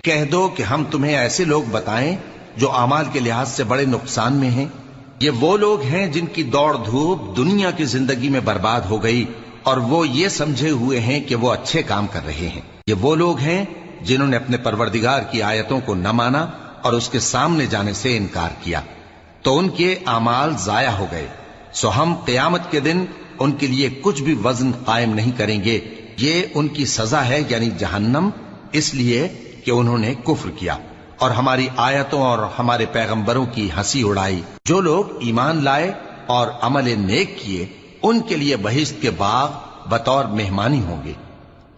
کہہ دو کہ ہم تمہیں ایسے لوگ بتائیں جو اعمال کے لحاظ سے بڑے نقصان میں ہیں؟ یہ وہ لوگ ہیں جن کی دوڑ دھوپ دنیا کی زندگی میں برباد ہو گئی اور وہ یہ سمجھے ہوئے ہیں کہ وہ اچھے کام کر رہے ہیں۔ یہ وہ لوگ ہیں جنہوں نے اپنے پروردگار کی آیتوں کو نہ مانا اور اس کے سامنے جانے سے انکار کیا، تو ان کے اعمال ضائع ہو گئے۔ سو ہم قیامت کے دن ان کے لیے کچھ بھی وزن قائم نہیں کریں گے۔ یہ ان کی سزا ہے، یعنی جہنم، اس لیے کہ انہوں نے کفر کیا اور ہماری آیتوں اور ہمارے پیغمبروں کی ہنسی اڑائی۔ جو لوگ ایمان لائے اور عمل نیک کیے ان کے لیے بہشت کے باغ بطور مہمانی ہوں گے،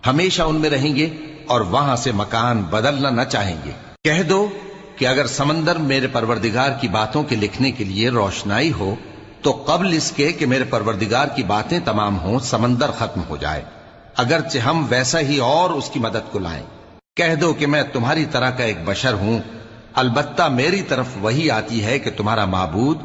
ہمیشہ ان میں رہیں گے اور وہاں سے مکان بدلنا نہ چاہیں گے۔ کہہ دو کہ اگر سمندر میرے پروردگار کی باتوں کے لکھنے کے لیے روشنائی ہو تو قبل اس کے کہ میرے پروردگار کی باتیں تمام ہوں سمندر ختم ہو جائے، اگرچہ ہم ویسا ہی اور اس کی مدد کو لائیں۔ کہہ دو کہ میں تمہاری طرح کا ایک بشر ہوں، البتہ میری طرف وہی آتی ہے کہ تمہارا معبود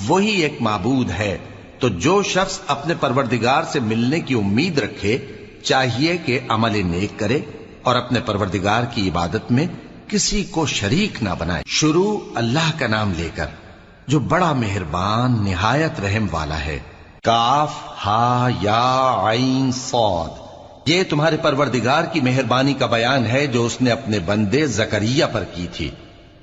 وہی ایک معبود ہے۔ تو جو شخص اپنے پروردگار سے ملنے کی امید رکھے چاہیے کہ عمل نیک کرے اور اپنے پروردگار کی عبادت میں کسی کو شریک نہ بنائے۔ شروع اللہ کا نام لے کر جو بڑا مہربان نہایت رحم والا ہے۔ کاف ہا یا عین صاد، یہ تمہارے پروردگار کی مہربانی کا بیان ہے جو اس نے اپنے بندے زکریا پر کی تھی،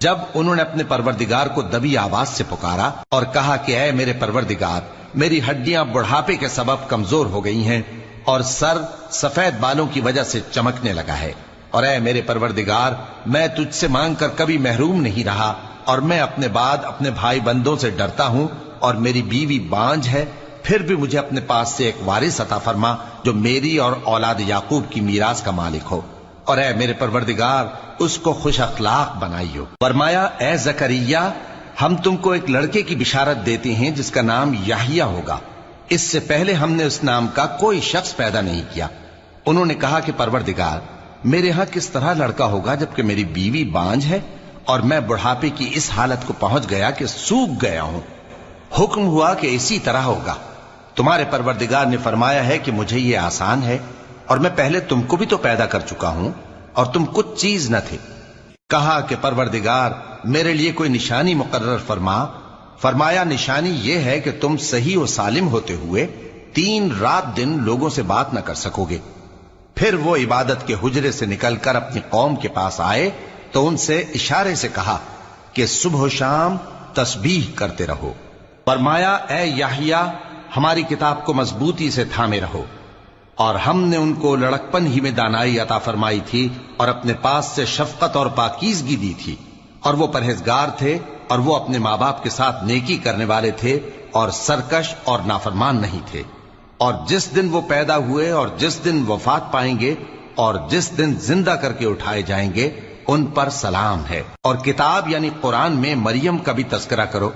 جب انہوں نے اپنے پروردگار کو دبی آواز سے پکارا اور کہا کہ اے میرے پروردگار، میری ہڈیاں بڑھاپے کے سبب کمزور ہو گئی ہیں اور سر سفید بالوں کی وجہ سے چمکنے لگا ہے، اور اے میرے پروردگار، میں تجھ سے مانگ کر کبھی محروم نہیں رہا، اور میں اپنے بعد اپنے بھائی بندوں سے ڈرتا ہوں، اور میری بیوی بانجھ ہے، پھر بھی مجھے اپنے پاس سے ایک وارث عطا فرما جو میری اور اولاد یعقوب کی میراث کا مالک ہو، اور اے میرے پروردگار اس کو خوش اخلاق بنائیو۔ فرمایا اے زکریا، ہم تم کو ایک لڑکے کی بشارت دیتے ہیں جس کا نام یحییٰ ہوگا، اس سے پہلے ہم نے اس نام کا کوئی شخص پیدا نہیں کیا۔ انہوں نے کہا کہ پروردگار، میرے ہاں کس طرح لڑکا ہوگا جبکہ میری بیوی بانجھ ہے اور میں بڑھاپے کی اس حالت کو پہنچ گیا کہ سوکھ گیا ہوں۔ حکم ہوا کہ اسی طرح ہوگا۔ تمہارے پروردگار نے فرمایا ہے کہ مجھے یہ آسان ہے، اور میں پہلے تم کو بھی تو پیدا کر چکا ہوں اور تم کچھ چیز نہ تھے۔ کہا کہ پروردگار میرے لیے کوئی نشانی مقرر فرما۔ فرمایا نشانی یہ ہے کہ تم صحیح و سالم ہوتے ہوئے 3 رات دن لوگوں سے بات نہ کر سکو گے۔ پھر وہ عبادت کے حجرے سے نکل کر اپنی قوم کے پاس آئے تو ان سے اشارے سے کہا کہ صبح و شام تسبیح کرتے رہو۔ فرمایا اے یحییٰ، ہماری کتاب کو مضبوطی سے تھامے رہو، اور ہم نے ان کو لڑکپن ہی میں دانائی عطا فرمائی تھی اور اپنے پاس سے شفقت اور پاکیزگی دی تھی، اور وہ پرہیزگار تھے اور وہ اپنے ماں باپ کے ساتھ نیکی کرنے والے تھے اور سرکش اور نافرمان نہیں تھے۔ اور جس دن وہ پیدا ہوئے اور جس دن وفات پائیں گے اور جس دن زندہ کر کے اٹھائے جائیں گے ان پر سلام ہے۔ اور کتاب یعنی قرآن میں مریم کا بھی تذکرہ کرو،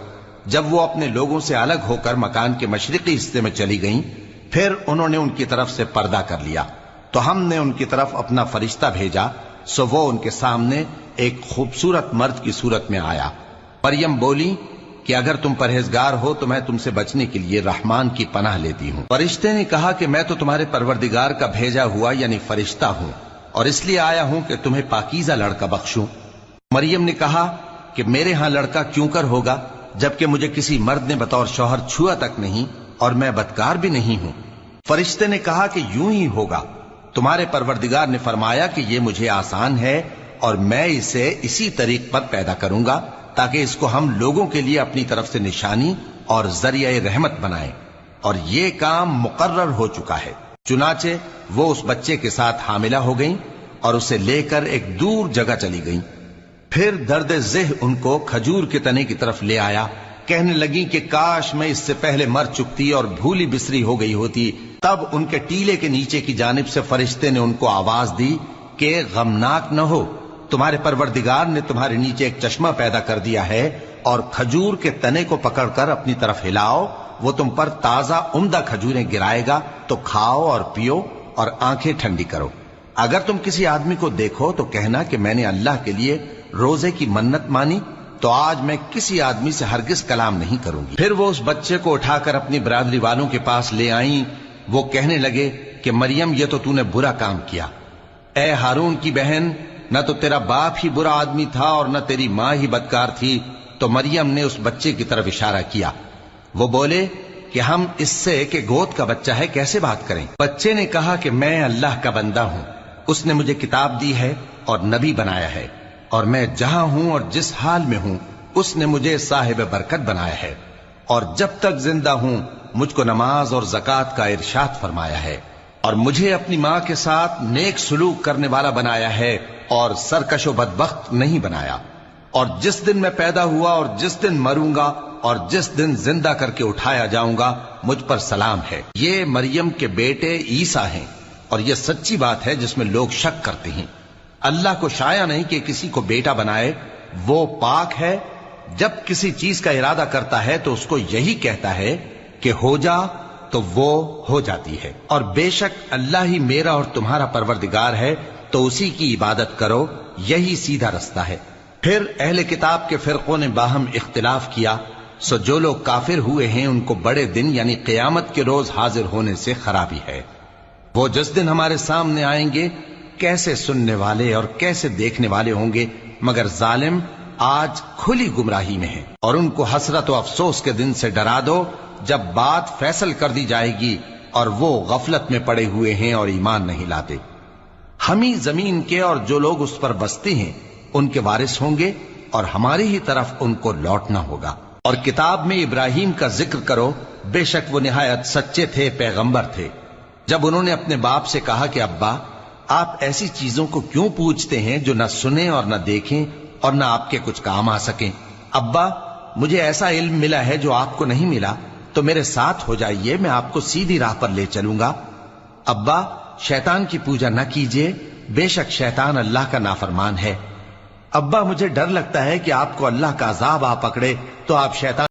جب وہ اپنے لوگوں سے الگ ہو کر مکان کے مشرقی حصے میں چلی گئیں، پھر انہوں نے ان کی طرف سے پردہ کر لیا تو ہم نے ان کی طرف اپنا فرشتہ بھیجا، سو وہ ان کے سامنے ایک خوبصورت مرد کی صورت میں آیا۔ مریم بولی کہ اگر تم پرہیزگار ہو تو میں تم سے بچنے کے لیے رحمان کی پناہ لیتی ہوں۔ فرشتے نے کہا کہ میں تو تمہارے پروردگار کا بھیجا ہوا یعنی فرشتہ ہوں، اور اس لیے آیا ہوں کہ تمہیں پاکیزہ لڑکا بخشوں۔ مریم نے کہا کہ میرے ہاں لڑکا کیوں کر ہوگا جبکہ مجھے کسی مرد نے بطور شوہر چھوا تک نہیں اور میں بدکار بھی نہیں ہوں۔ فرشتے نے کہا کہ یوں ہی ہوگا، تمہارے پروردگار نے فرمایا کہ یہ مجھے آسان ہے اور میں اسے اسی طریق پر پیدا کروں گا تاکہ اس کو ہم لوگوں کے لیے اپنی طرف سے نشانی اور ذریعہ رحمت بنائیں، اور یہ کام مقرر ہو چکا ہے۔ چنانچہ وہ اس بچے کے ساتھ حاملہ ہو گئیں اور اسے لے کر ایک دور جگہ چلی گئیں۔ پھر درد ذہ ان کو کھجور کے تنے کی طرف لے آیا، کہنے لگی کہ کاش میں اس سے پہلے مر چکتی اور بھولی بسری ہو گئی ہوتی۔ تب ان کے ٹیلے کے نیچے کی جانب سے فرشتے نے ان کو آواز دی کہ غمناک نہ ہو، تمہارے پروردگار نے تمہارے نیچے ایک چشمہ پیدا کر دیا ہے، اور کھجور کے تنے کو پکڑ کر اپنی طرف ہلاؤ، وہ تم پر تازہ عمدہ کھجوریں گرائے گا، تو کھاؤ اور پیو اور آنکھیں ٹھنڈی کرو۔ اگر تم کسی آدمی کو دیکھو تو کہنا کہ میں نے اللہ کے لیے روزے کی منت مانی، تو آج میں کسی آدمی سے ہرگز کلام نہیں کروں گی۔ پھر وہ اس بچے کو اٹھا کر اپنی برادری والوں کے پاس لے آئیں۔ وہ کہنے لگے کہ مریم یہ تو نے برا کام کیا، اے ہارون کی بہن، نہ تو تیرا باپ ہی برا آدمی تھا اور نہ تیری ماں ہی بدکار تھی، تو مریم نے اس بچے کی طرف اشارہ کیا۔ وہ بولے کہ ہم اس سے کہ گود کا بچہ ہے کیسے بات کریں؟ بچے نے کہا کہ میں اللہ کا بندہ ہوں، اس نے مجھے کتاب دی ہے اور نبی بنایا ہے، اور میں جہاں ہوں اور جس حال میں ہوں اس نے مجھے صاحب برکت بنایا ہے، اور جب تک زندہ ہوں مجھ کو نماز اور زکوٰۃ کا ارشاد فرمایا ہے، اور مجھے اپنی ماں کے ساتھ نیک سلوک کرنے والا بنایا ہے اور سرکش و بدبخت نہیں بنایا، اور جس دن میں پیدا ہوا اور جس دن مروں گا اور جس دن زندہ کر کے اٹھایا جاؤں گا مجھ پر سلام ہے۔ یہ مریم کے بیٹے عیسیٰ ہیں، اور یہ سچی بات ہے جس میں لوگ شک کرتے ہیں۔ اللہ کو شایع نہیں کہ کسی کو بیٹا بنائے، وہ پاک ہے، جب کسی چیز کا ارادہ کرتا ہے تو اس کو یہی کہتا ہے کہ ہو جا تو وہ ہو جاتی ہے، اور بے شک اللہ ہی میرا اور تمہارا پروردگار ہے، تو اسی کی عبادت کرو، یہی سیدھا رستہ ہے۔ پھر اہل کتاب کے فرقوں نے باہم اختلاف کیا، سو جو لوگ کافر ہوئے ہیں ان کو بڑے دن یعنی قیامت کے روز حاضر ہونے سے خرابی ہے۔ وہ جس دن ہمارے سامنے آئیں گے کیسے سننے والے اور کیسے دیکھنے والے ہوں گے، مگر ظالم آج کھلی گمراہی میں ہیں۔ اور ان کو حسرت و افسوس کے دن سے ڈرا دو جب بات فیصل کر دی جائے گی اور وہ غفلت میں پڑے ہوئے ہیں اور ایمان نہیں لاتے۔ ہم ہی زمین کے اور جو لوگ اس پر بستے ہیں ان کے وارث ہوں گے، اور ہماری ہی طرف ان کو لوٹنا ہوگا۔ اور کتاب میں ابراہیم کا ذکر کرو، بے شک وہ نہایت سچے تھے، پیغمبر تھے۔ جب انہوں نے اپنے باپ سے کہا کہ ابا آپ ایسی چیزوں کو کیوں پوچھتے ہیں جو نہ سنیں اور نہ دیکھیں اور نہ آپ کے کچھ کام آ سکیں؟ ابا مجھے ایسا علم ملا ہے جو آپ کو نہیں ملا، تو میرے ساتھ ہو جائیے، میں آپ کو سیدھی راہ پر لے چلوں گا۔ ابا شیطان کی پوجا نہ کیجیے، بے شک شیطان اللہ کا نافرمان ہے۔ ابا مجھے ڈر لگتا ہے کہ آپ کو اللہ کا عذاب آ پکڑے تو آپ شیطان